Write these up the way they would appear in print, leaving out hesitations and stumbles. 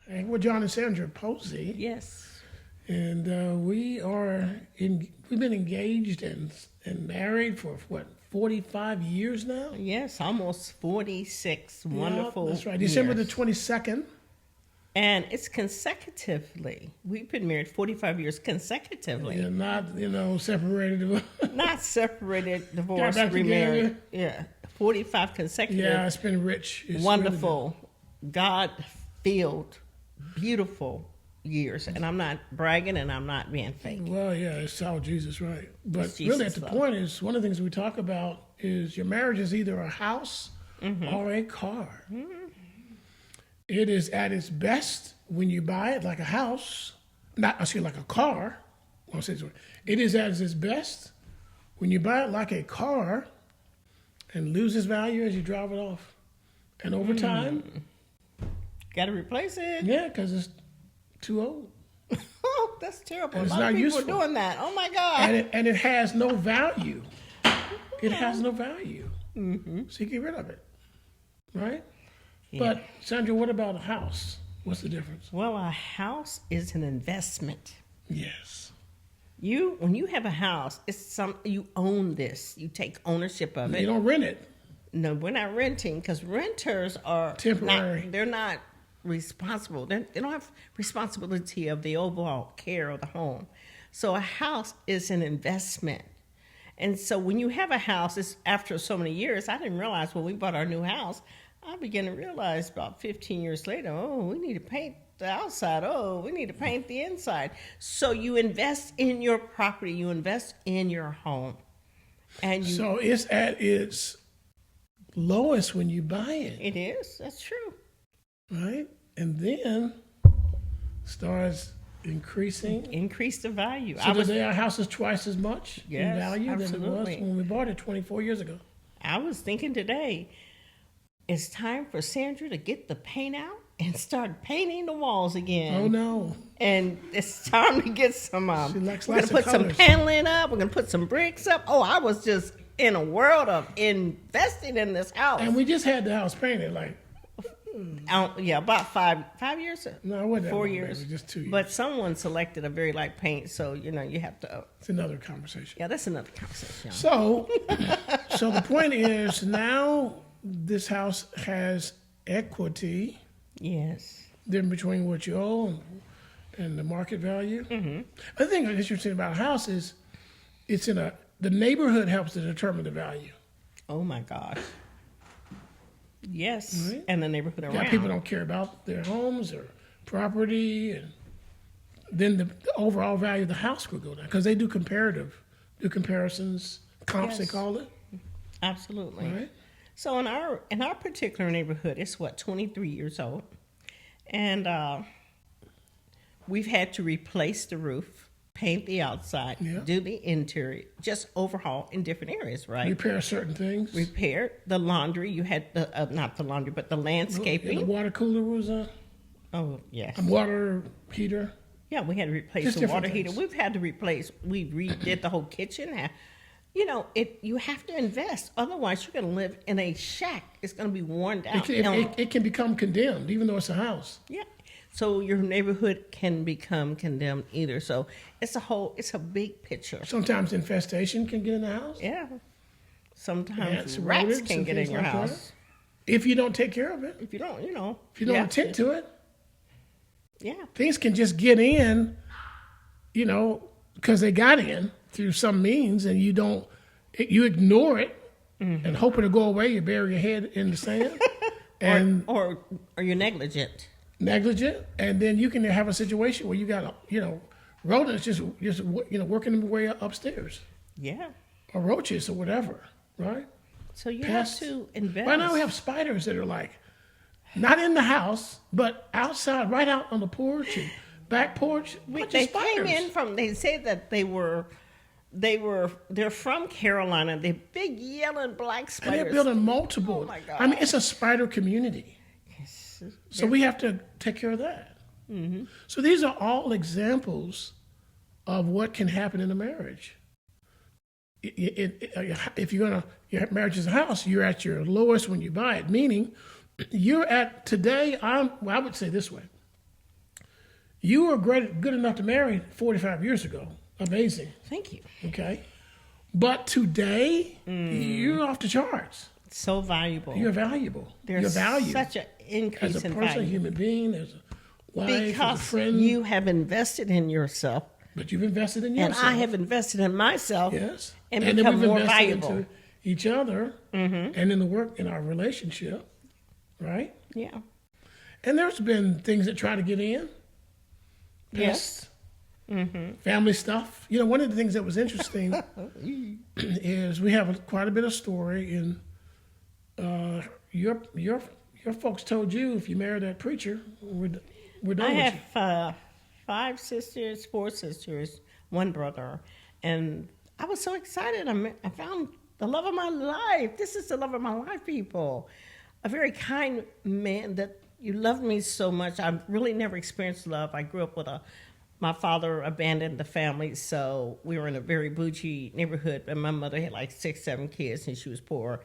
And we're John and Sandra Posey, Yes. and we've been engaged and married for what 45 years now. Yes, almost 46 Yeah, wonderful that's right. December the years. 22nd. And it's consecutively. We've been married 45 years consecutively. Yeah, not separated. Not separated, divorced, back remarried. together. Yeah. 45 consecutive. Yeah, it's been rich. It's wonderful, God-filled, beautiful years. And I'm not bragging and I'm not being fake. Well, yeah, it's all Jesus, right? But It's really, Jesus, at the though. point is one of the things we talk about is your marriage is either a house Mm-hmm. or a car. It is at its best when you buy it like a house, like a car. I'll say this way. It is at its best when you buy it like a car and loses value as you drive it off. And over time, Got to replace it. yeah, because it's too old. Oh, that's terrible. And A it's lot not of people useful. are doing that. Oh, my God. And it has no value. It has no value. So you get rid of it, right? Yeah. But Sandra, what about a house? What's the difference? Well, a house is an investment. Yes. When you have a house, you own this. You take ownership of it. You don't rent it. No, we're not renting because renters are Temporary. They're not responsible. They don't have responsibility of the overall care of the home. So a house is an investment. And so when you have a house, it's after so many years. I didn't realize when we bought our new house. I began to realize about 15 years later, we need to paint the outside. We need to paint the inside. So you invest in your property. You invest in your home. So it's at its lowest when you buy it, It is. That's true. right? And then starts increasing. Increase the value. So today our house is twice as much in Yes, value than it was absolutely. when we bought it 24 years ago. I was thinking today, it's time for Sandra to get the paint out and start painting the walls again. Oh no. And it's time to get some. She likes We're gonna lots of put some colors. paneling up. We're gonna put some bricks up. Oh, I was just in a world of investing in this house. And we just had the house painted About five years. No, it wasn't that 4 long, years. baby, just 2 years. But someone selected a very light paint, so you have to. It's another conversation. Yeah, that's another conversation. So, so the point is now this house has equity Yes. then between what you owe and the market value. Mm-hmm. The thing that's interesting about a house is the neighborhood helps to determine the value. Oh my gosh. Yes. Right. And the neighborhood around. Yeah, people don't care about their homes or property, and then the overall value of the house will go down because they do comparisons, comps they Yes. call it, Absolutely. right? So in our particular neighborhood, it's 23 years old, and we've had to replace the roof, paint the outside, Yeah. do the interior, just overhaul in different areas, right? Repair certain things. Repair the laundry. You had not the laundry, but the And landscaping. the water cooler was Oh yes. a water heater. Yeah, we had to replace Just the different water heater. things. We've had to replace. We redid the whole kitchen. You have to invest. Otherwise, you're going to live in a shack. It's going to be worn down. It can become condemned, even though it's a house. Yeah. So your neighborhood can become condemned either. So it's a big picture. Sometimes infestation can get in the house. Yeah. Sometimes Ants, rats rodents, can and get in things your like house. that. If you don't take care of it, If you don't, if you don't attend to it, Yeah. things can just get in, because they got in through some means, and you ignore it and hope it'll go away. You bury your head in the sand and Or you're negligent. negligent, and then you can have a situation where you got rodents just working their way upstairs, Yeah. or roaches or whatever, right? So you Pests. have to invest. Right now we have spiders that are like not in the house, but outside, right out on the porch and back porch. Bunch of They spiders. came in from. They said that they're from Carolina. They're big yellow and black And spiders. they're building multiple. Oh, my God. I mean, it's a spider community. Yes. So we have to take care of that. Mm-hmm. So these are all examples of what can happen in a marriage. If your marriage is a house, you're at your lowest when you buy it. Meaning, you're at today. I would say this way: You were good enough to marry 45 years ago. Amazing. Thank you. Okay. But today, you're off the charts. So valuable. You're valuable. There's you're valued. such an increase as a in person, value. a human being, as a wife, Because as a friend. you have invested in yourself. But you've invested in And yourself. I have invested in myself. Yes. And then become we've more invested valuable. into each other and in the work in our relationship, right? Yeah. And there's been things that try to get in. Yes. Family stuff. You know, one of the things that was interesting is we have quite a bit of story in your folks told you if you marry that preacher, we're done I with you. have 5 sisters, 4 sisters, 1 brother. And I was so excited. I found the love of my life. This is the love of my life, people. A very kind man that you loved me so much. I've really never experienced love. I grew up with my father abandoned the family, so we were in a very bougie neighborhood, and my mother had like 6, 7 kids, and she was poor.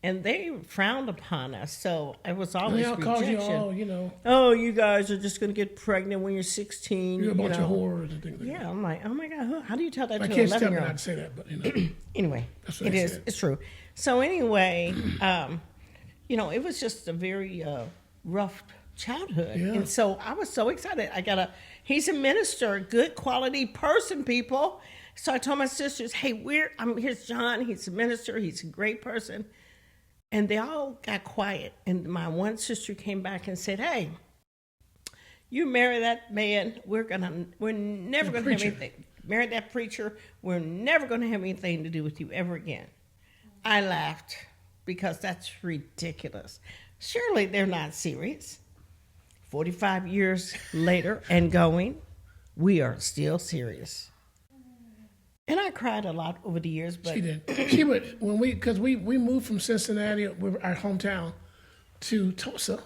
And they frowned upon us, so it was always They all called you rejection. all, you know, Oh, you guys are just going to get pregnant when you're 16. you're a bunch know. of whores and things like that. Yeah, I'm like, oh my God, how do you tell that My to an kids tell me 11-year-old? not to say that, but you know. Anyway, That's what it they is. said. It's true. So anyway, you know, it was just a very rough childhood. Yeah. And so I was so excited. He's a minister, a good quality person, people. So I told my sisters, hey, here's John. He's a minister. He's a great person. And they all got quiet. And my one sister came back and said, hey, you marry that man, we're never The going to have preacher. anything. Marry that preacher, we're never going to have anything to do with you ever again. I laughed because that's ridiculous. Surely they're not serious. 45 years later and going, we are still serious. And I cried a lot over the years, but She did. She would because we moved from Cincinnati, our hometown, to Tulsa,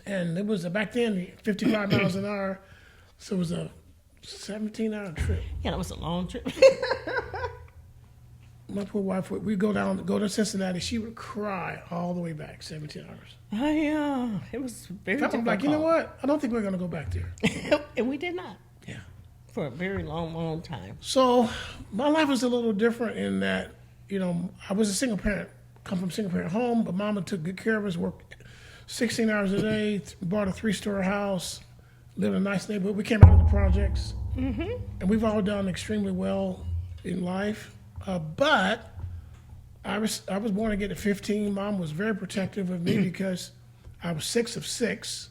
and it was back then 55 miles an hour, so it was a 17-hour trip. yeah, that was a long trip. My poor wife would go to Cincinnati. She would cry all the way back 17 hours. It was very I'm difficult. like, you know what? I don't think we're going to go back there. And we did not Yeah. for a very long, long time. So my life was a little different in that, you know, I was a single parent, come from a single parent home, but Mama took good care of us, worked 16 hours a day, bought a 3-story house, lived in a nice neighborhood. We came out of the projects, and we've all done extremely well in life. But I was born again at 15. Mom was very protective of me because I was 6 of 6.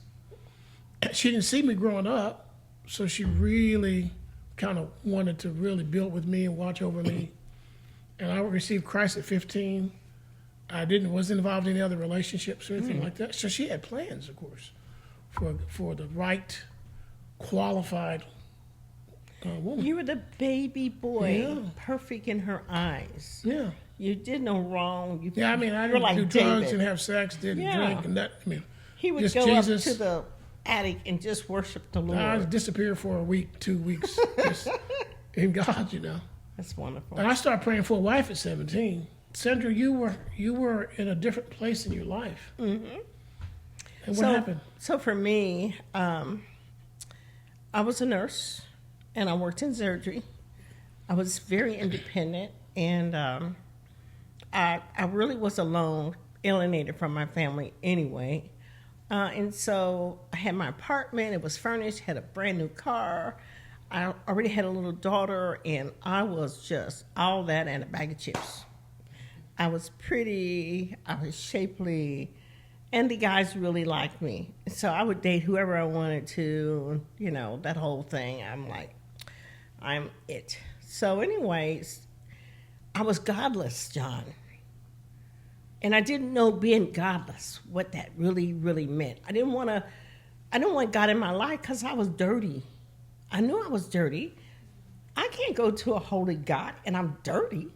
She didn't see me growing up, so she really kind of wanted to really build with me and watch over me. And I received Christ at 15. I wasn't involved in any other relationships or anything like that. So she had plans, of course, for the right, qualified woman. You were the baby boy, Yeah. perfect in her eyes. Yeah. You did no wrong. Yeah, I mean, I you're didn't like do drugs David. and have sex, didn't Yeah. drink, and that. I mean, He would just go Jesus. up to the attic and just worship the Lord. I disappeared for a week, 2 weeks, just in God, you know. That's wonderful. And I started praying for a wife at 17. Sandra, you were in a different place in your life. Mm-hmm. And what happened? So for me, I was a nurse, and I worked in surgery. I was very independent, and I really was alone, alienated from my family anyway. And so I had my apartment. It was furnished, had a brand new car. I already had a little daughter, and I was just all that and a bag of chips. I was pretty, I was shapely, and the guys really liked me. So I would date whoever I wanted to, you know, that whole thing. I'm like, I'm it. So anyways, I was godless, John. And I didn't know being godless, what that really, really meant. I didn't want God in my life because I was dirty. I knew I was dirty. I can't go to a holy God and I'm dirty.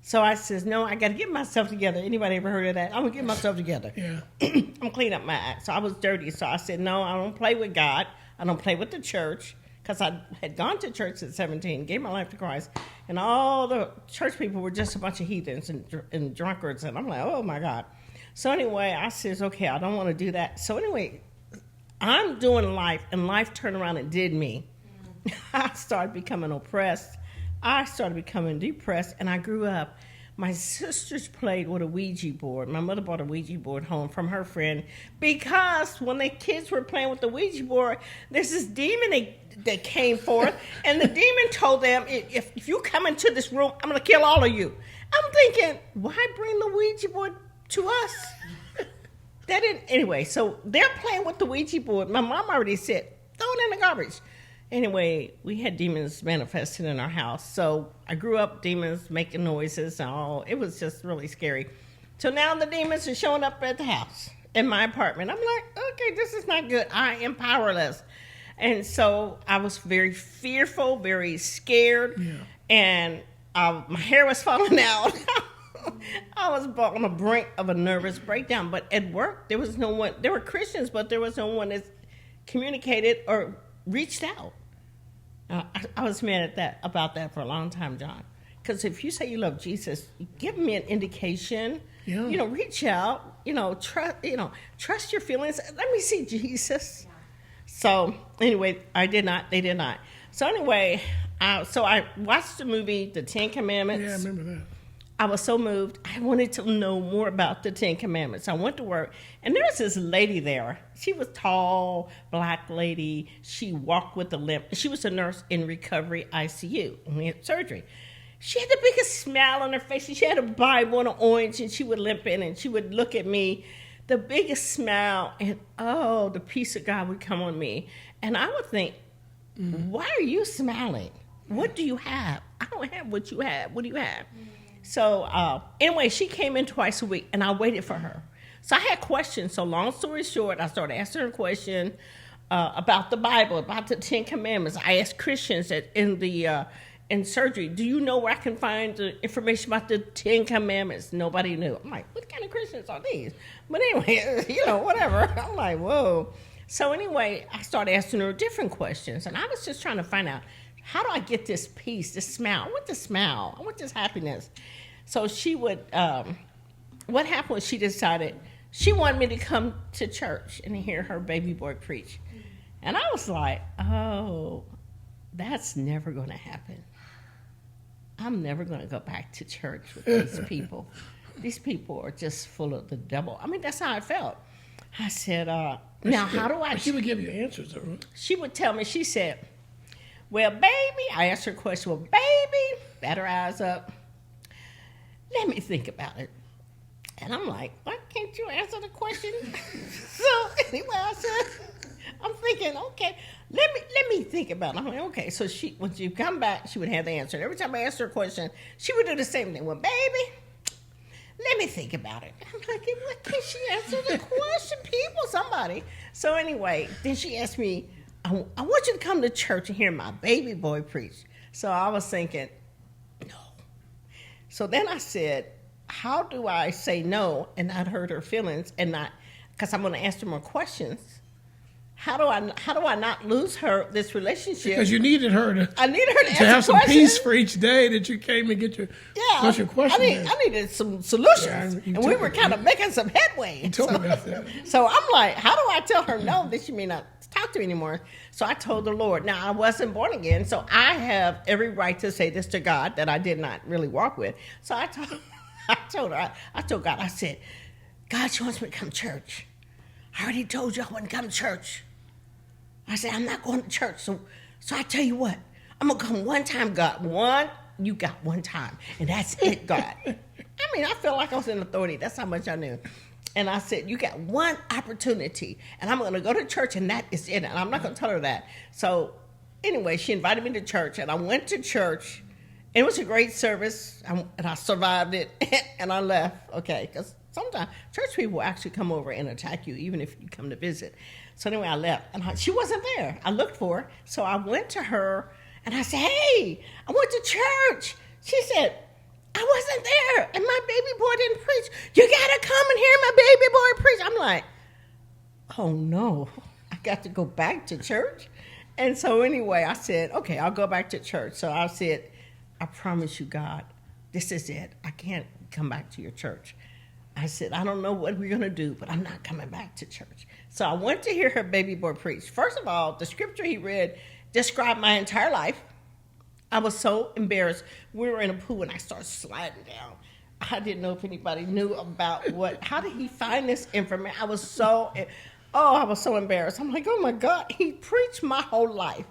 So I says, no, I got to get myself together. Anybody ever heard of that? I'm going to get myself together. Yeah. I'm going to clean up my act. So I was dirty. So I said, no, I don't play with God. I don't play with the church. Because I had gone to church at 17, gave my life to Christ. And all the church people were just a bunch of heathens and drunkards. And I'm like, oh, my God. So anyway, I says, okay, I don't want to do that. So anyway, I'm doing life, and life turned around and did me. I started becoming oppressed. I started becoming depressed, and I grew up. My sisters played with a Ouija board. My mother brought a Ouija board home from her friend because when the kids were playing with the Ouija board, there's this demon that came forth, and the demon told them, if you come into this room, I'm going to kill all of you. I'm thinking, why bring the Ouija board to us? Anyway, so they're playing with the Ouija board. My mom already said, throw it in the garbage. Anyway, we had demons manifested in our house. So I grew up demons making noises and all. It was just really scary. So now the demons are showing up at the house, in my apartment. I'm like, okay, this is not good. I am powerless. And so I was very fearful, very scared. Yeah. And my hair was falling out. I was on the brink of a nervous breakdown. But at work, there was no one. There were Christians, but there was no one that communicated or reached out. I was mad about that for a long time, John. Because if you say you love Jesus, give me an indication. Yeah. Reach out. Trust your feelings. Let me see Jesus. Yeah. So anyway, I did not. They did not. So anyway, so I watched the movie, The 10 Commandments. Yeah, I remember that. I was so moved. I wanted to know more about the 10 Commandments. I went to work, and there was this lady there. She was tall, black lady. She walked with a limp. She was a nurse in recovery ICU, and we had surgery. She had the biggest smile on her face, and she had a Bible and an orange, and she would limp in, and she would look at me, the biggest smile, and the peace of God would come on me. And I would think, why are you smiling? What do you have? I don't have what you have. What do you have? So anyway, she came in twice a week, and I waited for her. So I had questions. So long story short, I started asking her a question about the Bible, about the 10 Commandments. I asked Christians in surgery, do you know where I can find the information about the 10 Commandments? Nobody knew. I'm like, what kind of Christians are these? But anyway, whatever. I'm like, whoa. So anyway, I started asking her different questions, and I was just trying to find out, how do I get this peace, this smile? I want this smile. I want this happiness. So she would, what happened was she decided she wanted me to come to church and hear her baby boy preach. And I was like, oh, that's never going to happen. I'm never going to go back to church with these people. These people are just full of the devil. I mean, that's how I felt. I said, now how do I... She would give you answers, though, right? She would tell me, she said, well, baby, I asked her a question. Well, baby, bat her eyes up. Let me think about it. And I'm like, why can't you answer the question? So anyway, I said, I'm thinking, okay, let me think about it. I'm like, okay. So when she come back, she would have the answer. And every time I asked her a question, she would do the same thing. Well, baby, let me think about it. I'm like, why can't she answer the question? People, somebody. So anyway, then she asked me, I want you to come to church and hear my baby boy preach. So I was thinking, no. So then I said, how do I say no and not hurt her feelings and not, because I'm going to ask her more questions. How do I not lose this relationship? Because you needed her to. I needed her to have some questions. peace for each day that you came and get your question. I needed some solutions, and we were kind of making some headway. You told me about that. So I'm like, how do I tell her no that she may not talk to me anymore? So I told the Lord. Now I wasn't born again, so I have every right to say this to God that I did not really walk with. So I told God, I said, God, she wants me to come to church. I already told you I wouldn't come to church. I said, I'm not going to church. So I tell you what, I'm going to come one time, God. You got one time. And that's it, God. I mean, I felt like I was in authority. That's how much I knew. And I said, you got one opportunity. And I'm going to go to church, and that is it. And I'm not going to tell her that. So anyway, she invited me to church. And I went to church. It was a great service. And I survived it. And I left. Okay, because sometimes church people actually come over and attack you, even if you come to visit. So anyway, I left, and she wasn't there. I looked for her, so I went to her, and I said, hey, I went to church. She said, I wasn't there, and my baby boy didn't preach. You got to come and hear my baby boy preach. I'm like, oh, no, I got to go back to church? And so anyway, I said, okay, I'll go back to church. So I said, I promise you, God, this is it. I can't come back to your church. I said, I don't know what we're going to do, but I'm not coming back to church. So I went to hear her baby boy preach. First of all, the scripture he read described my entire life. I was so embarrassed. We were in a pool and I started sliding down. I didn't know if anybody knew about how did he find this information? I was so embarrassed. I'm like, oh my God, he preached my whole life.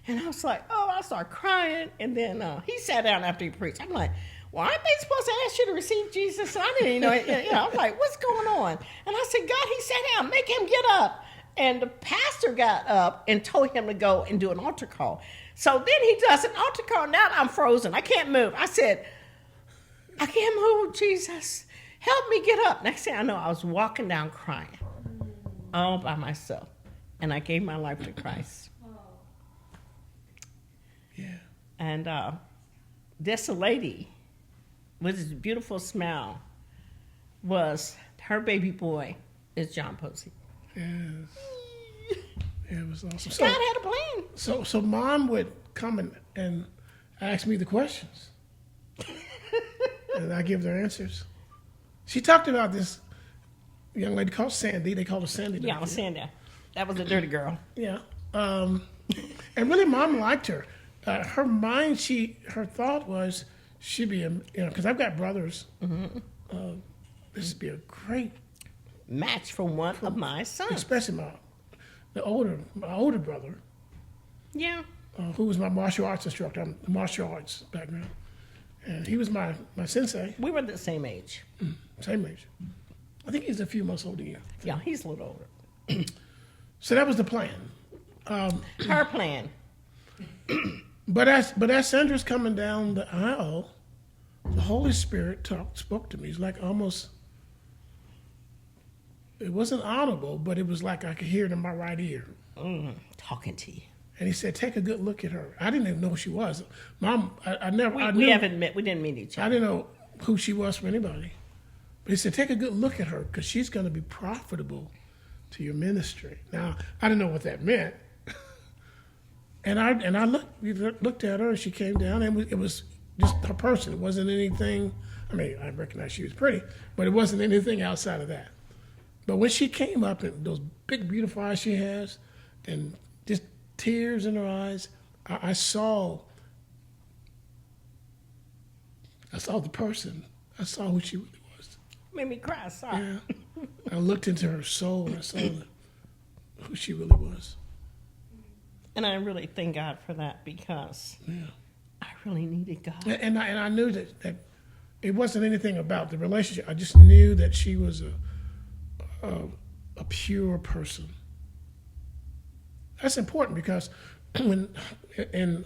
And I was like, I started crying. And then he sat down after he preached. I'm like, well, aren't they supposed to ask you to receive Jesus? And I didn't even know it. I'm like, what's going on? And I said, God, he sat down, make him get up. And the pastor got up and told him to go and do an altar call. So then he does an altar call. Now I'm frozen. I can't move. I said, I can't move, Jesus. Help me get up. Next thing I know, I was walking down crying all by myself. And I gave my life to Christ. Yeah. And this lady with his beautiful smile was her baby boy is John Posey. Yes. Yeah, it was awesome. God had a plan. So Mom would come and ask me the questions. And I give their answers. She talked about this young lady called Sandy. They called her Sandy. Yeah, it was Sandra. That was a dirty girl. Yeah. And really, Mom liked her. Her mind, her thought was she'd be, because I've got brothers. Mm-hmm. This would be a great match for one of my sons. Especially my older brother. Yeah. Who was my martial arts instructor. I'm martial arts background. And he was my sensei. We were the same age. Same age. I think he's a few months older than you. Yeah, he's a little older. So that was the plan. Her plan. But as Sandra's coming down the aisle, the Holy Spirit spoke to me. It's like almost, it wasn't audible, but it was like I could hear it in my right ear. Talking to you. And he said, take a good look at her. I didn't even know who she was. Mom, we didn't meet each other. I didn't know who she was from anybody. But he said, take a good look at her because she's going to be profitable to your ministry. Now, I didn't know what that meant. And I looked at her and she came down and it was just her person. It wasn't anything, I mean, I recognized she was pretty, but it wasn't anything outside of that. But when she came up and those big, beautiful eyes she has and just tears in her eyes, I saw the person. I saw who she really was. Made me cry, sorry. Yeah. I looked into her soul and I saw who she really was. And I really thank God for that because I really needed God. And I knew that it wasn't anything about the relationship. I just knew that she was a pure person. That's important because when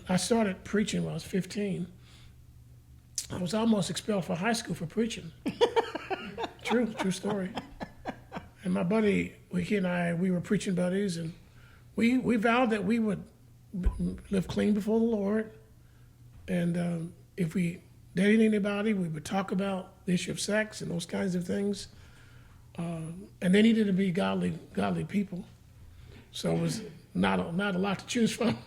I started preaching when I was 15, I was almost expelled from high school for preaching. True story. And my buddy, he and I, we were preaching buddies, and we vowed that we would live clean before the Lord. And if we dated anybody, we would talk about the issue of sex and those kinds of things. And they needed to be godly people. So it was not a lot to choose from.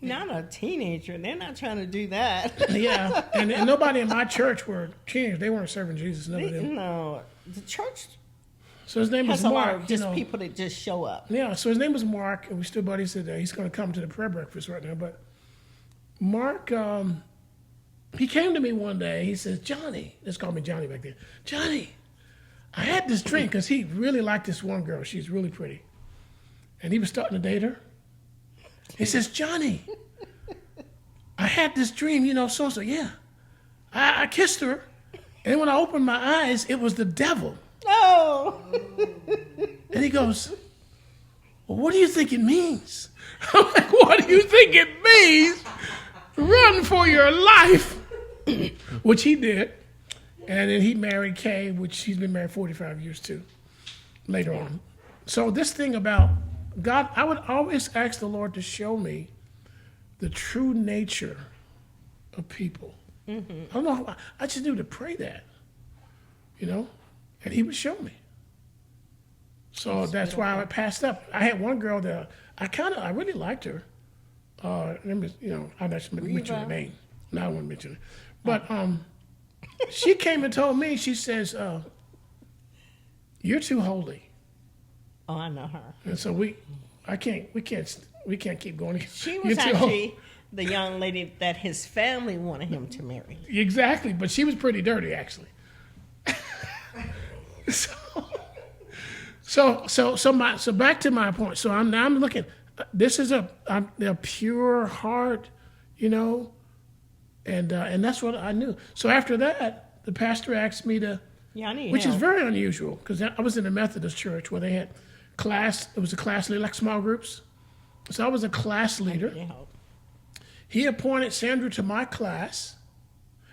Not a teenager. They're not trying to do that. Yeah, and nobody in my church were teenagers. They weren't serving Jesus. None of them. No, the church so his name has was a Mark. lot of just people that just show up. Yeah, so his name was Mark, and we still buddies today. He's going to come to the prayer breakfast right now. But Mark, he came to me one day. He says, Johnny, let's call me Johnny back then. Johnny, I had this dream because he really liked this one girl. She's really pretty. And he was starting to date her. He says, Johnny, I had this dream, so-and-so. Yeah. I kissed her, and when I opened my eyes, it was the devil. Oh. And he goes, well, what do you think it means? I'm like, what do you think it means? Run for your life. Which he did. And then he married Kay, which he's been married 45 years too, later on. So this thing about God, I would always ask the Lord to show me the true nature of people. Mm-hmm. I don't know, I just knew to pray that, and he would show me. So that's why I passed up. I had one girl that I really liked her. I'm not mention her name. No, I won't mention her. But she came and told me, she says, you're too holy. Oh, I know her. And so we can't keep going. She was actually the young lady that his family wanted him to marry. Exactly, but she was pretty dirty, actually. So back to my point. So I'm looking. This is a pure heart, and that's what I knew. So after that, the pastor asked me to, which is very unusual, because I was in a Methodist church where they had class. It was a class leader, like small groups. So I was a class leader. He appointed Sandra to my class.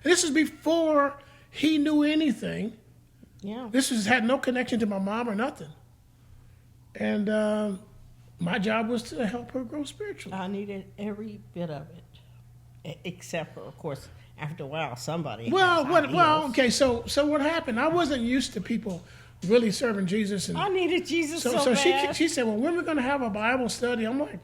And this is before he knew anything. Yeah. This had no connection to my mom or nothing. And my job was to help her grow spiritually. I needed every bit of it, except for, of course, after a while, somebody. Okay. So what happened? I wasn't used to people really serving Jesus. And I needed Jesus so bad. She said, well, when we're going to have a Bible study? I'm like,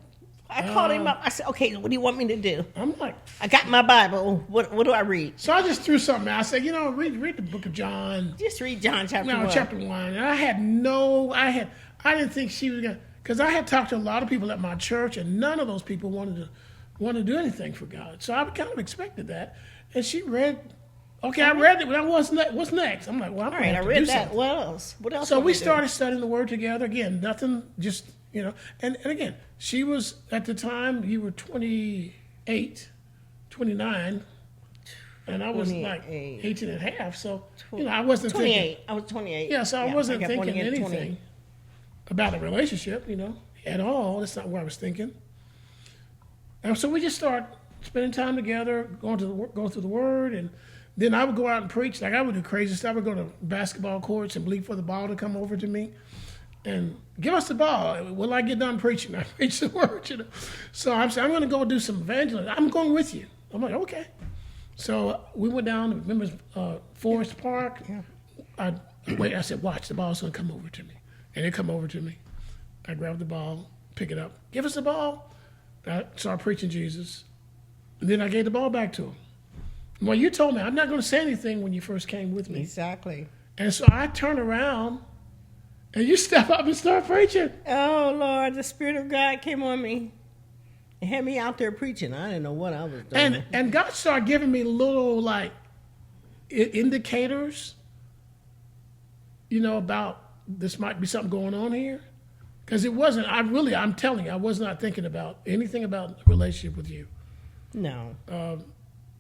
I called him up. I said, okay, what do you want me to do? I'm like, I got my Bible. What do I read? So I just threw something out. I said, read the book of John. Just read John chapter 1. Chapter 1. And I didn't think she was going to, because I had talked to a lot of people at my church, and none of those people wanted to do anything for God. So I kind of expected that. And she read, I read it, but what's next? I'm like, well, I'm all right, I read that. Something. What else? So we started studying the Word together. Again, nothing, just, and again, she was, at the time, you were 28, 29, and I was like 18 and a half. So, I wasn't 28. thinking. I was 28. Yeah, so I wasn't thinking anything about a relationship, at all. That's not what I was thinking. And so we just started spending time together, going through the Word, and then I would go out and preach. Like, I would do crazy stuff. I would go to basketball courts and bleed for the ball to come over to me and give us the ball. Will I get done preaching? I preach the Word, So I'm saying, I'm going to go do some evangelism. I'm going with you. I'm like, okay. So we went down to, remember, Forest Park. Yeah. I said, watch, the ball's going to come over to me. And it come over to me. I grabbed the ball, pick it up. Give us the ball. I started preaching Jesus. And then I gave the ball back to him. Well, you told me I'm not going to say anything when you first came with me. Exactly. And so I turned around, and you step up and start preaching. Oh, Lord, the Spirit of God came on me. It had me out there preaching. I didn't know what I was doing. And God started giving me little, indicators, about this might be something going on here. Because it wasn't, I'm telling you, I was not thinking about anything about a relationship with you. No.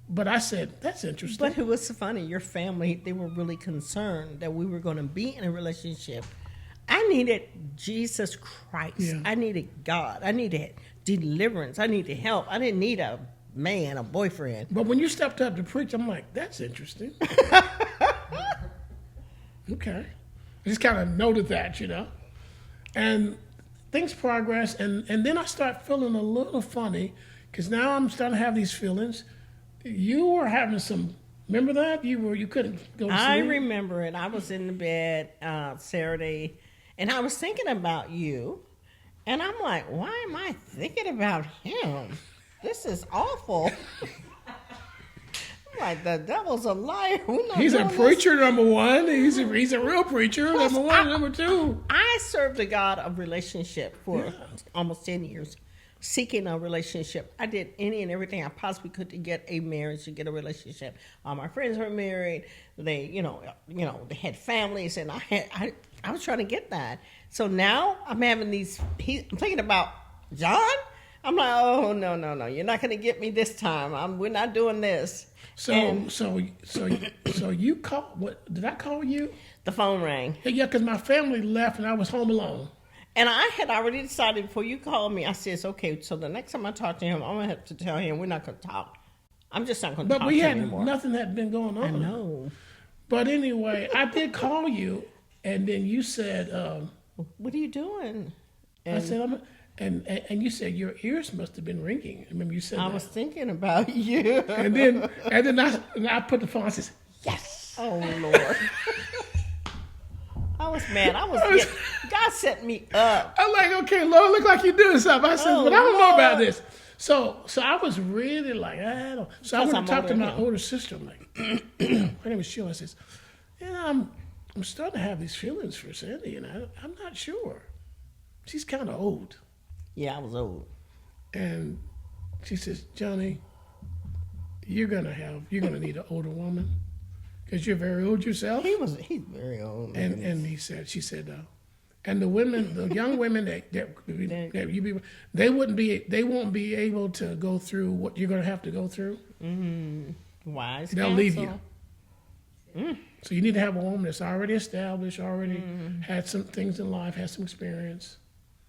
But I said, that's interesting. But it was funny. Your family, they were really concerned that we were going to be in a relationship. I needed Jesus Christ. Yeah. I needed God. I needed deliverance. I needed help. I didn't need a man, a boyfriend. But when you stepped up to preach, I'm like, that's interesting. Okay. I just kind of noted that, And things progress, and then I start feeling a little funny, because now I'm starting to have these feelings. You were having some, remember that? You couldn't go to sleep? I remember it. I was in the bed Saturday, and I was thinking about you, and I'm like, why am I thinking about him? This is awful. I'm like, the devil's a liar. He's a preacher, number one. He's a real preacher, number one. Number two. I served a God of relationship for almost 10 years. Seeking a relationship. I did any and everything I possibly could to get a marriage, to get a relationship. All my friends were married. They, they had families, and I was trying to get that. So now I'm having these. I'm thinking about John. I'm like, oh no, you're not going to get me this time. We're not doing this. So you called? What did I call you? The phone rang. Yeah, because my family left and I was home alone. And I had already decided before you called me, I said, okay, so the next time I talk to him, I'm going to have to tell him we're not going to talk. I'm just not going to talk to him anymore. But nothing had been going on. I know. But anyway, I did call you, and then you said... what are you doing? And I said, and you said your ears must have been ringing. Remember you said that? I was thinking about you. And then I put the phone, I said, yes. Oh, Lord. I was mad. God set me up. I'm like, okay, Lord, look like you're doing something. I said, but I don't know about this. So I was really like, I don't. So I went to talk to my older sister. I'm like, her name is Sheila. I says, I'm starting to have these feelings for Sandy, and I'm not sure. she's kind of old. Yeah, I was old. And she says, Johnny, you're gonna need an older woman because you're very old yourself. He's very old. And she said, and the women, the young women that you be, they won't be able to go through what you're gonna have to go through. Wise. They'll counsel. leave you. So you need to have a woman that's already established, already had some things in life, has some experience.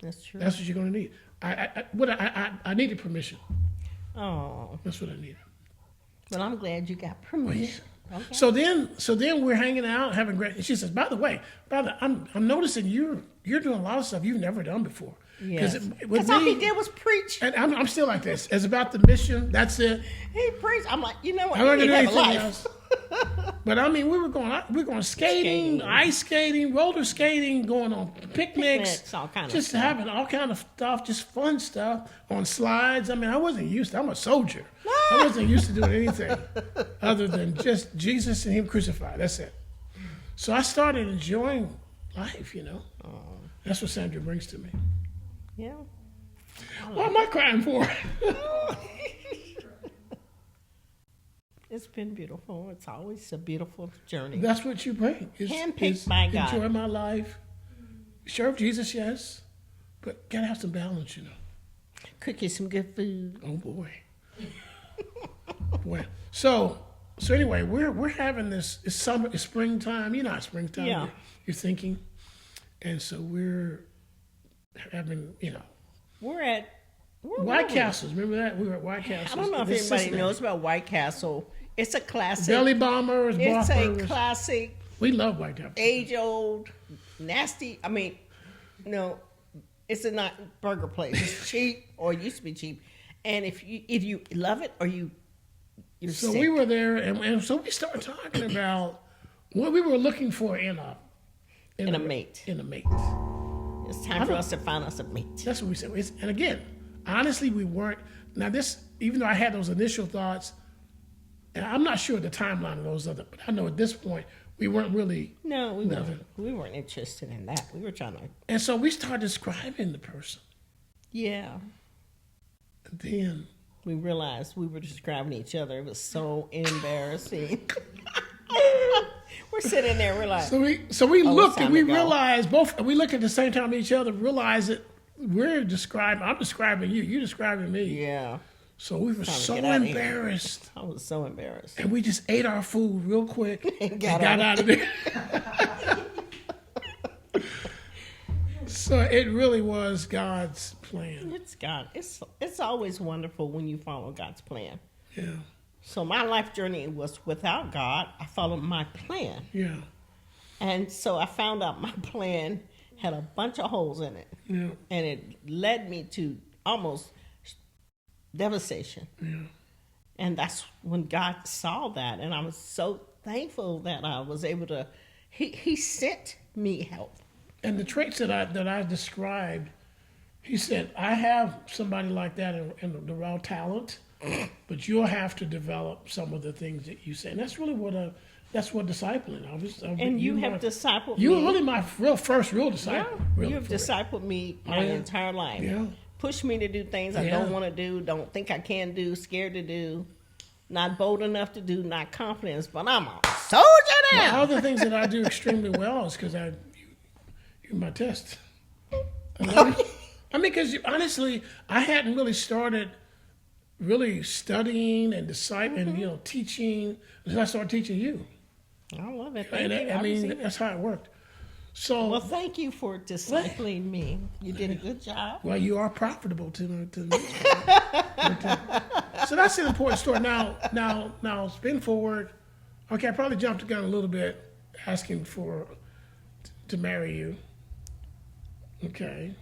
That's true. That's what you're gonna need. I needed permission. Oh, That's what I needed. well, I'm glad you got permission. Okay. So then we're hanging out, having great. And she says, "By the way, brother, I'm noticing you're doing a lot of stuff you've never done before." Yes. With Because all he did was preach. and I'm still like this. It's about the mission. That's it. He preached. I'm like, you know what? I don't You do need to have a anything life. else. But I mean, we were going skating, ice skating, roller skating, going on picnics, All kind of just stuff. having all kind of stuff, just fun stuff on slides. I mean, I wasn't used to. I'm a soldier. I wasn't used to doing anything other than just Jesus and Him crucified. That's it. So I started enjoying life. That's what Sandra brings to me. Yeah. What am I crying for? It's been beautiful. It's always a beautiful journey. That's what you bring. Handpicked by God. Enjoy my life. Serve Jesus, yes, but gotta have some balance, Cook you some good food. Oh boy, boy. So anyway, we're having this. It's summer. It's springtime. It's springtime. Yeah. You're thinking, and so we're having. We're at White Castles. Remember that? We were at White Castles. I don't know if anybody knows about White Castle. It's a classic. Belly bombers. It's Bach a burgers. classic, We love White Castles. age-old, nasty. I mean, no, it's a not burger place. It's cheap, or it used to be cheap. And if you love it, or you're So sick. we were there, and so we started talking about what we were looking for in a mate. In a mate. It's time for us to find us a mate. That's what we said. And again, honestly, we weren't. Now this, even though I had those initial thoughts, and I'm not sure the timeline of those other, but I know at this point we weren't really. No, we weren't interested in that. We were trying to. And so we started describing the person. Yeah. And then We realized we were describing each other. It was so embarrassing. We're sitting there, we're like, so we Oh, looked it's and time we to go. realized we look at the same time at each other, realize that I'm describing you, you're describing me. yeah. So we were Time to so get out of here. embarrassed. I was so embarrassed. And we just ate our food real quick and got got out. out of there. So it really was God's plan. It's God. It's always wonderful when you follow God's plan. Yeah. So my life journey was without God. I followed my plan. Yeah. And so I found out my plan had a bunch of holes in it. Yeah. And it led me to almost devastation. Yeah. And that's when God saw that. And I was so thankful that I was able to, he sent me help. And the traits that I described, he said, I have somebody like that in the raw talent, but you'll have to develop some of the things that you say. And that's really that's what discipling. And you have discipled me. You were really my first real disciple. Yeah, really, you have for real. discipled me my Yeah. entire life. Yeah. Pushed me to do things I Yeah. don't want to do, don't think I can do, scared to do, not bold enough to do, not confident, but I'm a soldier now. All the things that I do extremely well is because you're my test. I mean, because honestly, I hadn't really started really studying and discipling, Mm-hmm. teaching until I started teaching you. I love it. And Thank you. I mean, received it. that's how it worked. So, Well, thank you for discipling me. You did a good job. well, you are profitable to me. So that's an important story. Now, spin forward. Okay, I probably jumped the gun a little bit, asking to marry you. Okay.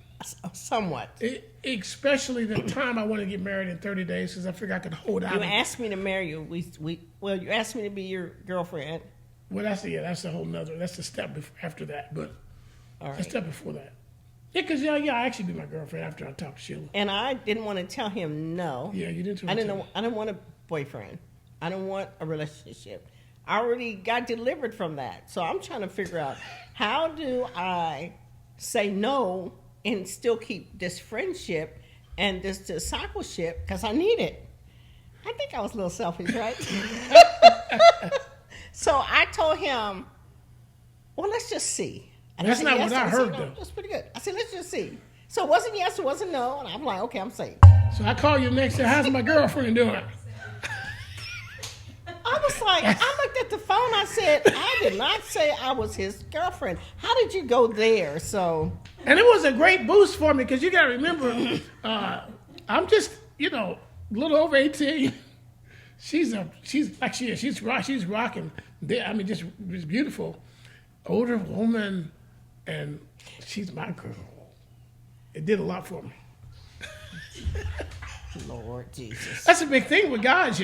Somewhat. Especially the time I wanted to get married in 30 days because I figured I could hold out. You asked me to marry you. You asked me to be your girlfriend. Well, that's the whole nother. That's the step after that. But All the right. step before that. Yeah, because I actually be my girlfriend after I talked to Sheila. And I didn't want to tell him no. Yeah, you didn't. I didn't want a boyfriend. I didn't want a relationship. I already got delivered from that. So I'm trying to figure out how do I say no and still keep this friendship and this discipleship because I need it. I think I was a little selfish, right? So I told him, well, let's just see. And That's I said, not yes. what I said, heard, no, though. that's pretty good. I said, let's just see. So it wasn't yes, it wasn't no. And I'm like, okay, I'm safe. So I call you next day. How's my girlfriend doing? I was like, I looked at the phone. I said, I did not say I was his girlfriend. How did you go there? So, And it was a great boost for me because you got to remember, I'm just, a little over 18. She's like she is. She's rocking. I mean, just beautiful, older woman, and she's my girl. It did a lot for me. Lord Jesus. That's a big thing with guys,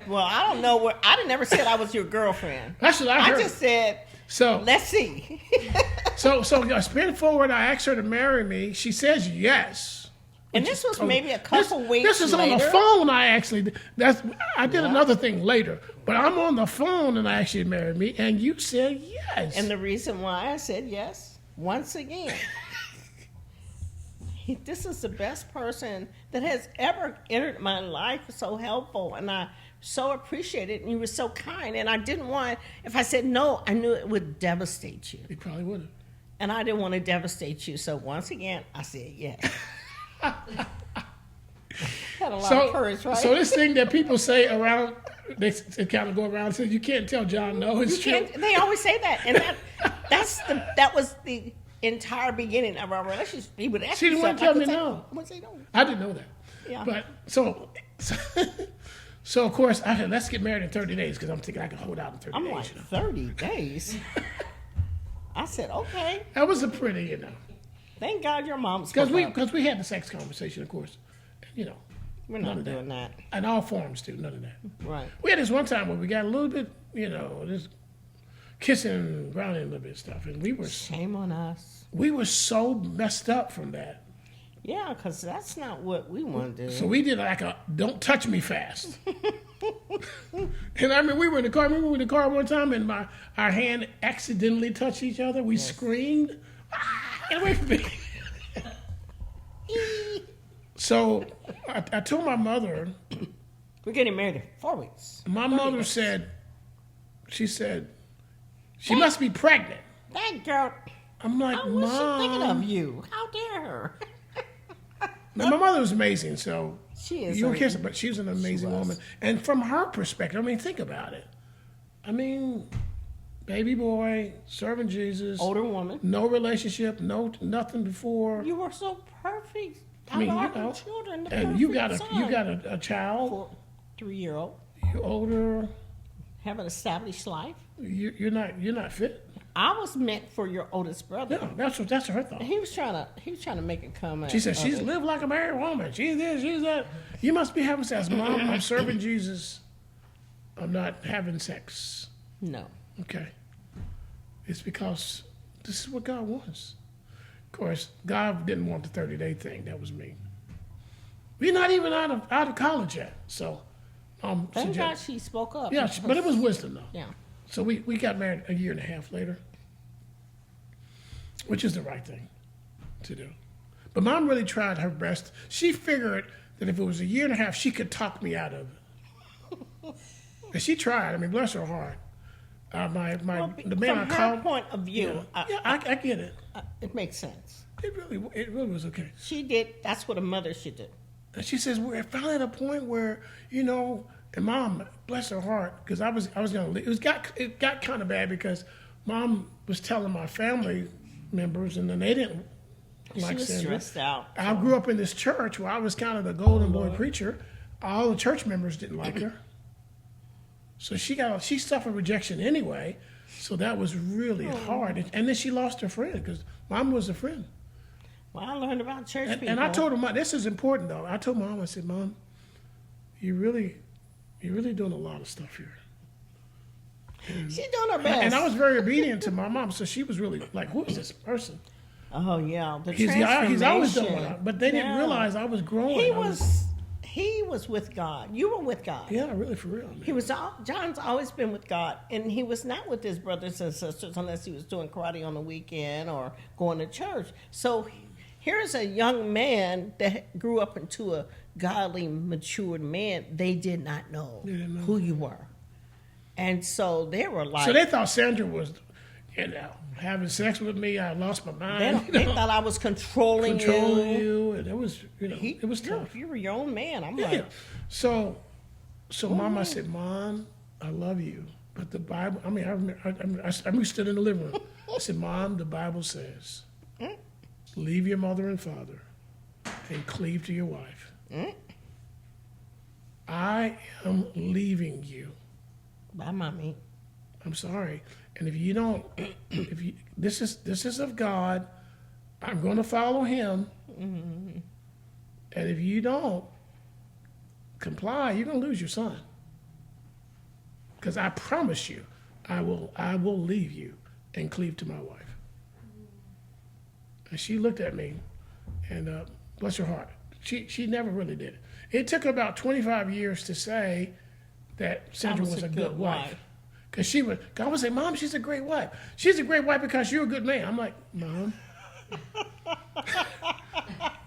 Well, I don't know where. I never said I was your girlfriend. That's what I heard. I just said, So let's see. so spin forward. I asked her to marry me. She says yes. And this was maybe a couple weeks This is later. on the phone. I did another thing later, but I'm on the phone and I actually married me, and you said yes. And the reason why I said yes, once again, this is the best person that has ever entered my life. So helpful, and I so appreciate it. And you were so kind, and I didn't want. If I said no, I knew it would devastate you, It probably would have. and I didn't want to devastate you. So once again, I said yes. Had a lot of courage, right? So this thing that people say around, they kind of go around and say, you can't tell John no, it's true. They always say that, and that was the entire beginning of our relationship. He would ask She didn't me want to something, tell me I could say no. I would say no. I didn't know that. Yeah. But so of course, I said, let's get married in 30 days because I'm thinking I can hold out in 30 I'm days. like, 30 days? I said, okay. That was a pretty, Thank God your mom's because we had the sex conversation, of course, We're none not of that. doing that. in all forms too, none of that. Right. We had this one time where we got a little bit, this kissing and grinding a little bit of stuff, and we Shame on us. were so messed up from that. Yeah, because that's not what we want to do. So we did like a don't touch me fast. And I mean, we were in the car. Remember we were in the car one time, and our hand accidentally touched each other. We screamed, get away from me. So I told my mother. We're getting married in 4 weeks. My mother said, she must be pregnant. That girl, I'm like, how was Mom. she thinking of you? How dare her? Now, my mother was amazing, so She is you don't amazing. kiss her, but she was an amazing was. woman. And from her perspective, I mean, think about it. I mean, baby boy, serving Jesus, Older woman. no relationship, nothing before. You were so perfect. I mean, Out of our children, the and you got perfect son. a child. For 3-year-old. You're older. Have an established life. You're not fit. I was meant for your oldest brother. No, that's her thought. He was trying to make it come. She said she's lived like a married woman. She's this, she's that. You must be having sex, Mom. I'm serving Jesus. I'm not having sex. No. Okay. It's because this is what God wants. Of course, God didn't want the 30-day thing. That was me. We're not even out of college yet. So, Thank God she spoke up. yeah, but it was wisdom though. Yeah. So we got married a year and a half later, which is the right thing to do. But Mom really tried her best. She figured that if it was a year and a half, she could talk me out of it. And she tried. I mean, bless her heart. The man From I her called. point of view, I get it. it makes sense. It really was okay. She did. That's what a mother should do. And she says we're finally at a point where and Mom, bless her heart, because I was gonna leave. It got kind of bad because Mom was telling my family members, and then they didn't like She was Sandra. stressed out. I grew up in this church where I was kind of the golden boy preacher. All the church members didn't like her, so she suffered rejection anyway. So that was really hard. And then she lost her friend because Mom was a friend. Well, I learned about church people. And I told her, Mom, this is important though. I told Mom, I said, Mom, you're really doing a lot of stuff here. She's doing her best. And I was very obedient to my mom, so she was really like, who is this person? Oh yeah, the He's transformation. always done what but they didn't Yeah. realize I was growing. He was with God. You were with God. Yeah, really, for real. Man. He was. John's always been with God, and he was not with his brothers and sisters unless he was doing karate on the weekend or going to church. So Here's a young man that grew up into a godly, matured man. They did not know who you were. And so they were like... So they thought Sandra was, having sex with me. I lost my mind. They thought I was controlling you. And it was, it was tough. You were your own man. I'm Yeah. like... So Mama said, Mom, I love you. But the Bible, I remember we stood in the living room. I said, Mom, the Bible says, leave your mother and father and cleave to your wife. I am leaving you. Bye, Mommy. I'm sorry. And if you don't, this is of God, I'm going to follow him. And if you don't comply, you're going to lose your son. Because I promise you, I will leave you and cleave to my wife. And she looked at me, and bless her heart, she never really did it. It took her about 25 years to say that Sandra was a good wife. Because God would say, Mom, she's a great wife. She's a great wife because you're a good man. I'm like, Mom.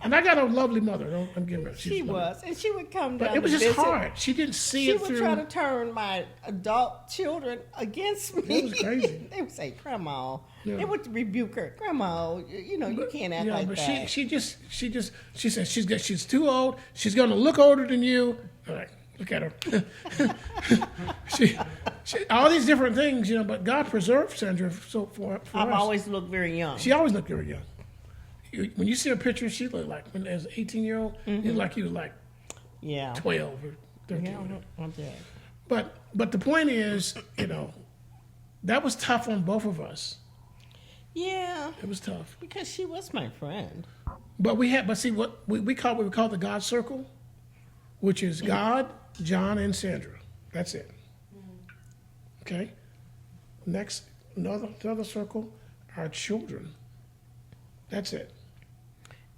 And I got a lovely mother. I'm getting ready. She was. And she would come down. But it was just hard. She didn't see it through. She would try to turn my adult children against me. It was crazy. They would say, Grandma. Yeah. They would rebuke her. Grandma, you can't act like that. She said she's too old. She's going to look older than you. All right, look at her. she all these different things, but God preserved Sandra for I've us. always looked very young. She always looked very young. When you see her picture, she looked like, when as an 18-year-old, it looked like he was like 12 or 13. Yeah, I'm dead. But the point is, that was tough on both of us. Yeah. It was tough. Because she was my friend. But see what we call the God circle, which is God, John, and Sandra. That's it. Okay? Next, another circle, our children. That's it.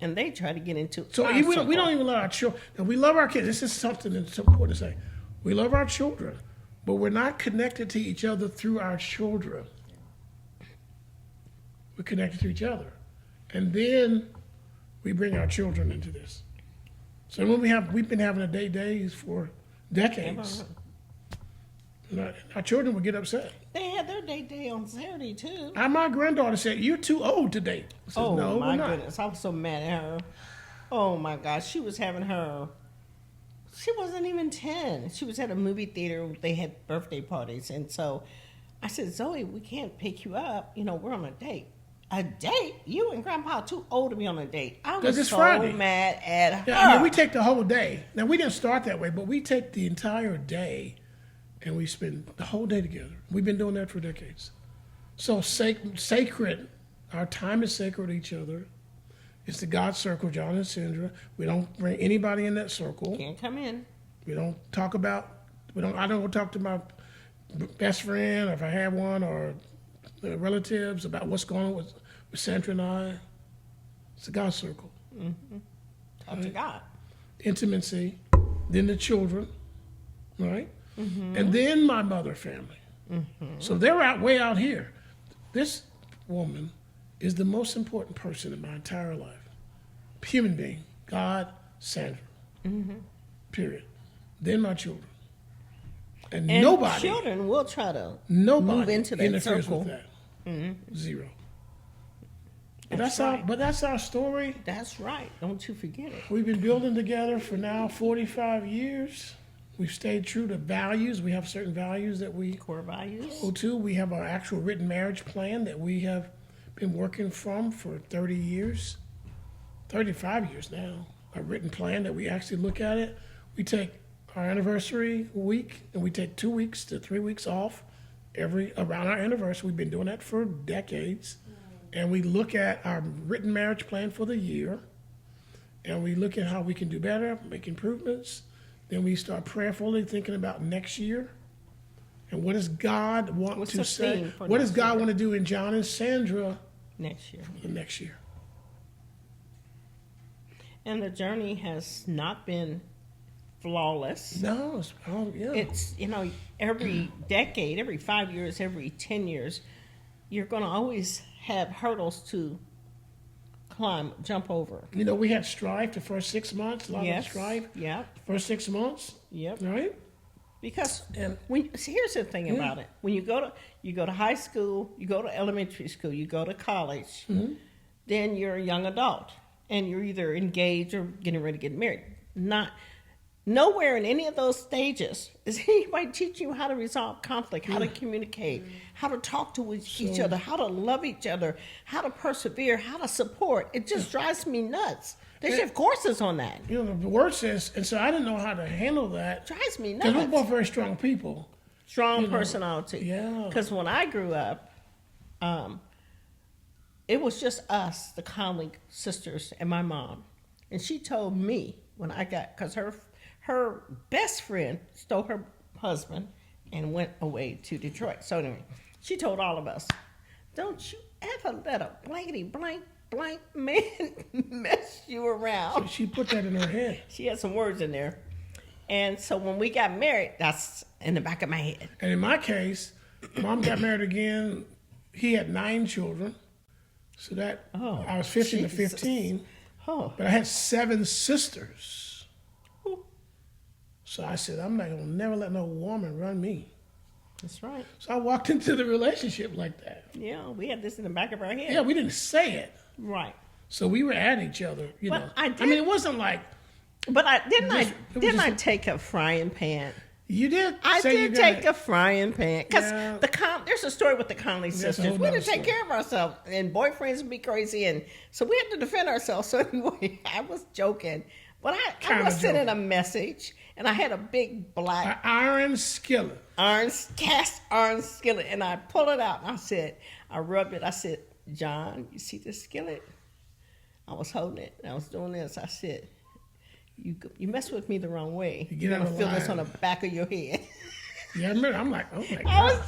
And they try to get into So we don't even love our children. And we love our kids. This is something that's important to say. We love our children, but we're not connected to each other through our children. We're connected to each other. And then we bring our children into this. So when we've been having a days for decades. And our children would get upset. They had their day on Saturday, too. My granddaughter said, "You're too old to date." I said, "No, my we're not." goodness. I was so mad at her. Oh, my gosh. She was having she wasn't even 10. She was at a movie theater. They had birthday parties. And so I said, Zoe, we can't pick you up. We're on a date. A date? You and Grandpa are too old to be on a date. I was it's so Friday. mad at her. Yeah, we take the whole day. Now, we didn't start that way, but we take the entire day and we spend the whole day together. We've been doing that for decades. So sacred, our time is sacred to each other. It's the God circle, John and Sandra. We don't bring anybody in that circle. Can't come in. We don't talk about, I don't talk to my best friend, or if I have one, or relatives about what's going on with Sandra and I. It's the God circle. Mm-hmm. Talk to God. Intimacy, then the children, right? Mm-hmm. And then my mother family. Mm-hmm. So they're way out here. This woman is the most important person in my entire life. Human being, God, Sandra. Mm-hmm. Period. Then my children. And nobody. Children will try to move into that interferes circle. with that. Mm-hmm. Zero. That's but that's our story. That's right. Don't you forget it. We've been building together for now 45 years. We've stayed true to values. We have certain values that we core values go to. We have our actual written marriage plan that we have been working from for 30 years, 35 years now. A written plan that we actually look at it. We take our anniversary week and we take 2 weeks to 3 weeks off around our anniversary. We've been doing that for decades. And we look at our written marriage plan for the year, and we look at how we can do better, make improvements. Then we start prayerfully thinking about next year, and what does God want to say? What does God want to do in John and Sandra next year? For the next year. And the journey has not been flawless. No, It's every decade, every 5 years, every 10 years, you're going to always have hurdles to jump over. You know, we had strife the first 6 months. A lot of strife. Yeah. First 6 months. Yep. Right. Because here's the thing about it: when you go to high school, you go to elementary school, you go to college, then you're a young adult, and you're either engaged or getting ready to get married. Nowhere in any of those stages is anybody teaching you how to resolve conflict, how to communicate, how to talk to each other, how to love each other, how to persevere, how to support. It just drives me nuts. They should have courses on that. You know, the word says, and so I didn't know how to handle that. Drives me nuts. Because we're both very strong people. Strong personality. Yeah. Because when I grew up, it was just us, the Conley sisters, and my mom. And she told me when I got, because her best friend stole her husband and went away to Detroit. So anyway, she told all of us, don't you ever let a blankety blank man mess you around. So she put that in her head. She had some words in there. And so when we got married, that's in the back of my head. And in my case, Mom got married again. He had 9 children. So that I was 15 to 15. Oh. But I had 7 sisters. So I said, I'm not going to never let no woman run me. That's right. So I walked into the relationship like that. Yeah, we had this in the back of our head. Yeah, we didn't say it. Right. So we were at each other, you know. I mean, it wasn't like. But didn't I take a frying pan? You did. I did take a frying pan because there's a story with the Conley sisters. We didn't take care of ourselves, and boyfriends would be crazy, and so we had to defend ourselves. So anyway, I was joking, but I was sending a message, and I had a big black iron skillet, cast iron skillet, and I pulled it out, and I rubbed it. I said, John, you see this skillet? I was holding it, and I was doing this. I said, you mess with me the wrong way. You're going to feel this on the back of your head. Yeah, I remember. I'm like, oh my God.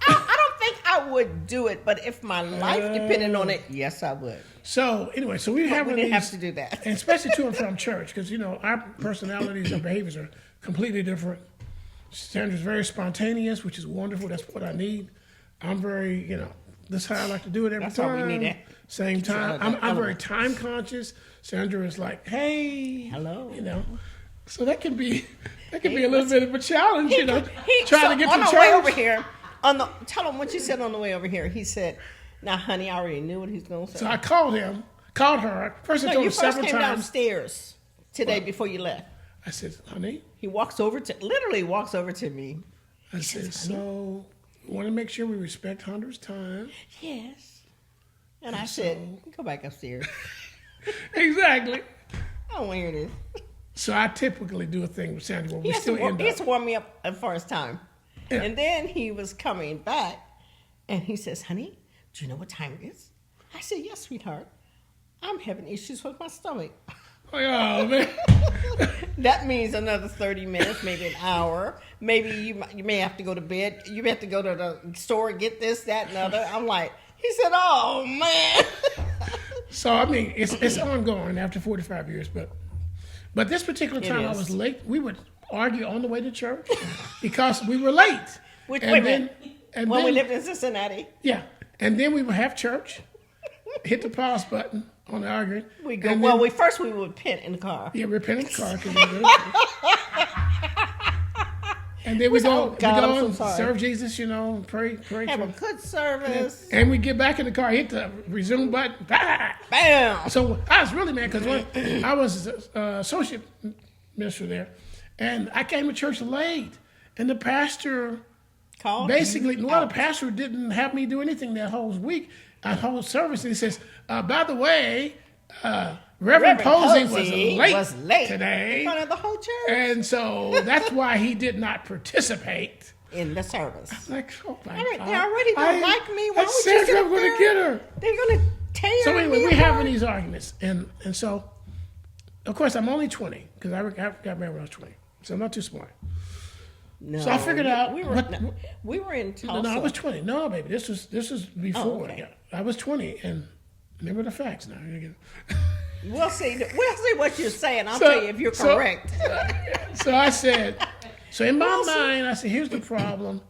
I don't think I would do it, but if my life depended on it, yes, I would. So anyway, we didn't have to do that. And especially to and from church, because, you know, our personalities and behaviors are completely different. Sandra's very spontaneous, which is wonderful. That's what I need. I'm very, you know, that's how I like to do it every time. That's how we need it. Same time. I'm very time conscious. Sandra is like, hey. Hello. You know. So that can be a little bit of a challenge, you know. Trying to get to church. On the way over here, tell him what you said on the way over here. He said, now, honey, I already knew what he was going to say. So I called her. First I told her several times. You first came downstairs today before you left. I said, honey. He literally walks over to me. I said, so we want to make sure we respect Hunter's time. Yes. And I said, go back upstairs. Exactly. I don't want to hear this. So I typically do a thing with Sandra where we still end up. He has to warm me up as far as time. Yeah. And then he was coming back, and he says, honey, do you know what time it is? I said, yes, sweetheart. I'm having issues with my stomach. Oh, man. That means another 30 minutes, maybe an hour. Maybe you may have to go to bed. You may have to go to the store and get this, that, and other. I'm like, he said, oh, man. So, I mean, it's ongoing after 45 years. But this particular time I was late. We would argue on the way to church because we were late. Wait a minute. When we lived in Cincinnati. Yeah. And then we would have church, hit the pause button on the arguing. We go. First we would repent in the car. Yeah, repent in the car. Cause we and then we go and serve Jesus, you know, pray. Have a good service. And we get back in the car, hit the resume button. Bam! So I was really mad because I was associate minister there, and I came to church late, and the pastor called. Basically, the pastor didn't have me do anything that whole week, that whole service. And he says, by the way, Reverend Posey was late today. In front of the whole church. And so that's why he did not participate in the service. I'm like, oh my God. They already don't like me. Why would you sit there? I'm going to get her. They're going to tear me. So anyway, we're having these arguments. And so, of course, I'm only 20 because I got married when I was 20. So I'm not too smart. No. So I figured out. We were in Tulsa. No, I was 20. No, baby. This was before. Oh, okay. Yeah, I was 20. And remember the facts now. We'll see what you're saying. I'll tell you if you're correct. So I said, in my mind, I said, here's the problem.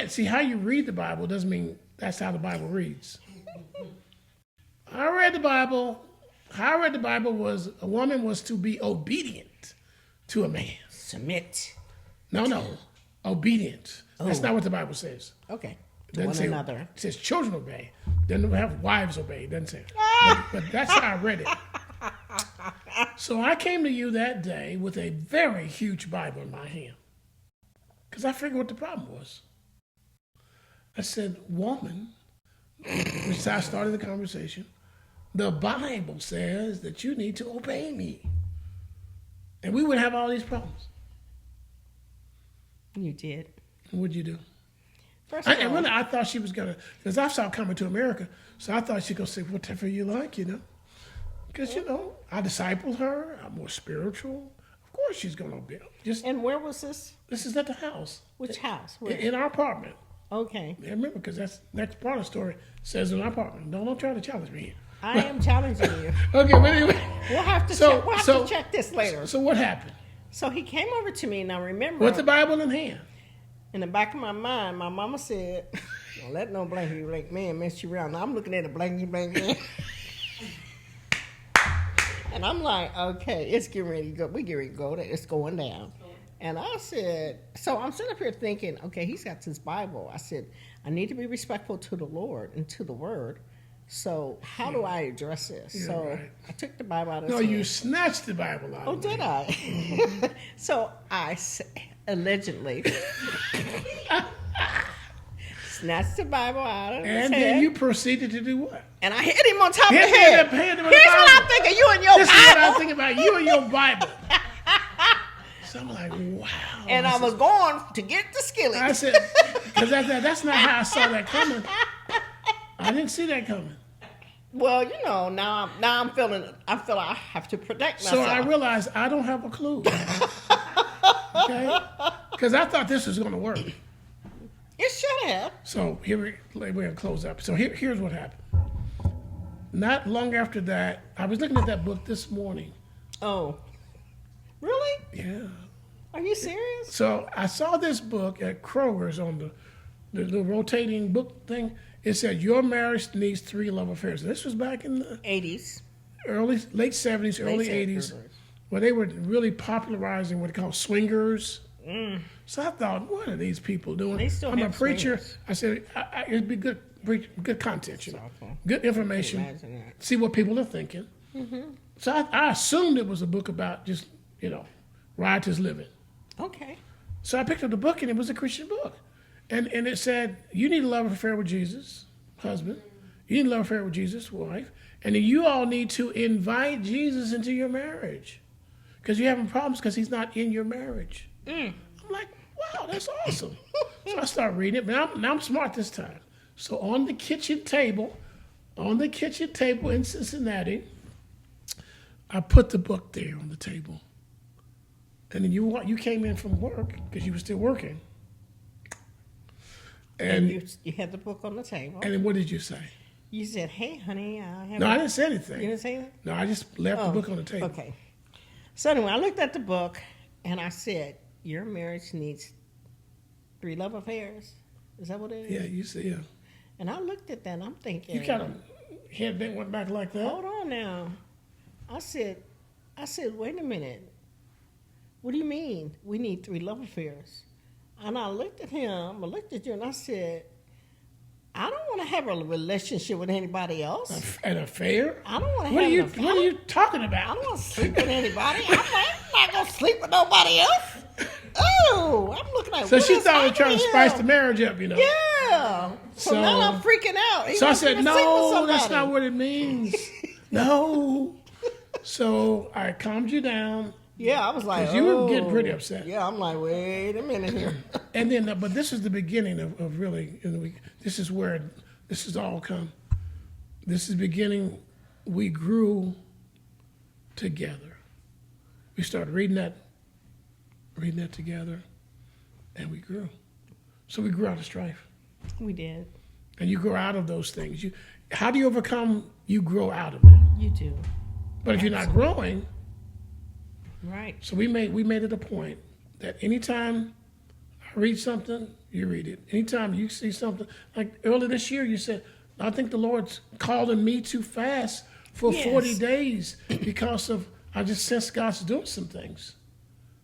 See how you read the Bible doesn't mean That's how the Bible reads. I read the Bible. How I read the Bible was a woman was to be obedient to a man. Submit. No. Obedient. That's Oh. not what the Bible says. Okay. It To doesn't one say, another. It says children obey. Doesn't have wives obey. It doesn't say it. But that's how I read it. So I came to you that day with a very huge Bible in my hand. Because I figured what the problem was. I said, woman, which is how I started the conversation, the Bible says that you need to obey me. And we would have all these problems. You did. What'd you do? First of all, And really, I thought she was going to, because I saw Coming to America, so I thought she'd go say, whatever you like, Because, I discipled her. I'm more spiritual. Of course she's going to obey. and where was this? This is at the house. Which house? Where? In our apartment. Okay. Yeah, remember, because that's next part of the story says in our apartment. Don't try to challenge me here. I am challenging you. Okay, but anyway. We'll have to So- check this later. So what happened? So he came over to me, and I remember With the Bible in hand. in the back of my mind, my mama said, "Don't let no blanky man mess you around." Now I'm looking at a blanky man. And I'm like, okay, it's getting ready to go. We get ready to go. It's going down. And I said, so I'm sitting up here thinking, okay, he's got this Bible. I said, I need to be respectful to the Lord and to the Word. So how do I address this? Yeah, so right. I took the Bible out of No, his you hand. snatched the Bible out. Oh, of me. did I? So I allegedly snatched the Bible out of his And head. then you proceeded to do what? And I hit him on top of the Hit him head. in the head with Here's the what Bible. I'm thinking. You and your This is what I'm Bible. thinking about, you and your Bible. So I'm like, wow. And I was going to get the skillet. I said, because that's not how I saw that coming. I didn't see that coming. Well, now I'm feeling I have to protect So myself. I realized I don't have a clue. Okay? Because I thought this was going to work. It should have. So we're going to close up. So here's what happened. Not long after that, I was looking at that book this morning. Oh, really? Yeah. Are you serious? So I saw this book at Kroger's on the rotating book thing. It said, your marriage needs 3 love affairs. This was back in the 80s. late 70s, early 80s, where they were really popularizing what they call swingers. So I thought, what are these people doing? They still I'm a have preacher. swingers. I said, it'd be good content, good information. Imagine that. See what people are thinking. So I assumed it was a book about just, riotous living. Okay. So I picked up the book, and it was a Christian book. And it said, you need a love affair with Jesus, husband. You need a love affair with Jesus, wife. And then you all need to invite Jesus into your marriage. Because you're having problems because he's not in your marriage. I'm like, wow, that's awesome. So I start reading it. But now I'm smart this time. So on the kitchen table in Cincinnati, I put the book there on the table. And then you came in from work because you were still working. And you had the book on the table. And then what did you say? You said, hey, honey, I have No, I didn't say anything. You didn't say that? No, I just left the book on the table. Okay. So anyway, I looked at the book, and I said, your marriage needs 3 love affairs. Is that what it is? Yeah, you said, yeah. And I looked at that, and I'm thinking, You kind of head bent went back like that. hold on now. I said, wait a minute. What do you mean we need 3 love affairs? And I looked at him, I looked at you, and I said, I don't want to have a relationship with anybody else. An affair? I don't want to What have are you? an affair. What are you talking I about? don't want to sleep with anybody. I'm not going to sleep with nobody else. Oh, I'm looking at So what she is thought we were trying to happening spice here? the marriage up, Yeah. So now I'm freaking out. He So I wants me said, to sleep with no, that's somebody. not what it means. No. So I calmed you down. Yeah, I was like, 'Cause you were getting pretty upset. Yeah, I'm like, wait a minute here. And then, but this is the beginning of really, this is where this has all come. This is beginning, we grew together. We started reading that together, and we grew. So we grew out of strife. We did. And you grow out of those things. How do you overcome? You grow out of them. You do. But if you're not growing, Right. so we made it a point that anytime I read something, you read it. Anytime you see something, like earlier this year, you said, I think the Lord's calling me to fast for Yes. 40 days because of, I just sense God's doing some things.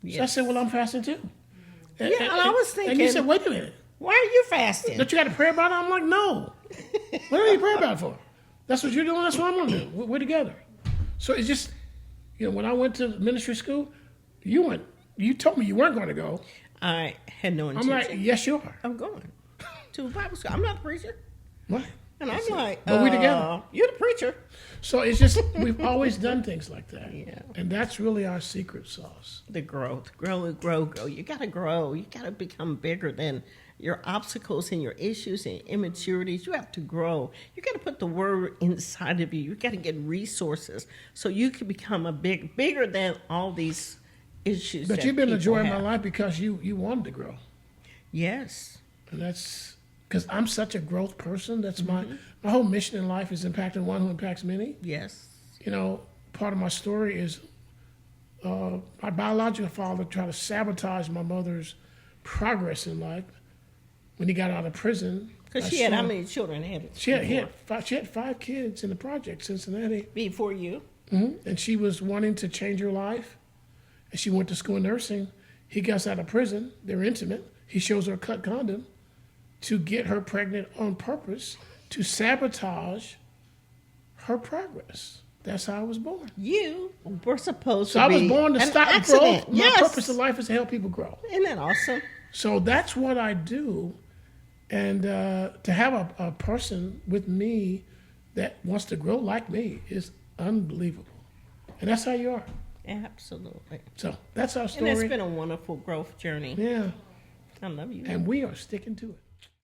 Yes. So I said, well, I'm fasting too. Yeah, and I was And you thinking- said, wait a minute. Why are you fasting? Don't you got to pray about it? I'm like, no. What are you praying about it for? That's what you're doing. That's what I'm going to do. We're together. So it's just, when I went to ministry school, you told me you weren't going to go. I had no I'm intention. like, yes, you are. I'm going to Bible school. I'm not a preacher. What? And I'm like, But we together. You're the preacher. So it's just, we've always done things like that. Yeah. And that's really our secret sauce. The growth. Grow. You got to grow. You got to become bigger than your obstacles and your issues and immaturities. You have to grow. You got to put the word inside of you. You got to get resources so you can become bigger than all these issues. But that you've been the people joy of my have. life because you wanted to grow. Yes. And that's because I'm such a growth person. That's my whole mission in life is impacting one who impacts many. Yes. Part of my story is my biological father tried to sabotage my mother's progress in life when he got out of prison. Because I she had saw- how many children had She had five kids in the project, Cincinnati. before you? And she was wanting to change her life. And she went to school in nursing. He gets out of prison. They're intimate. He shows her a cut condom to get her pregnant on purpose to sabotage her progress. That's how I was born. You were supposed So to I be was born to an stop accident. growth. Yes. My purpose in life is to help people grow. Isn't that awesome? So that's what I do. And to have a person with me that wants to grow like me is unbelievable. And that's how you are. Absolutely. So that's our And story. it's been a wonderful growth journey. Yeah. I love you. And we are sticking to it.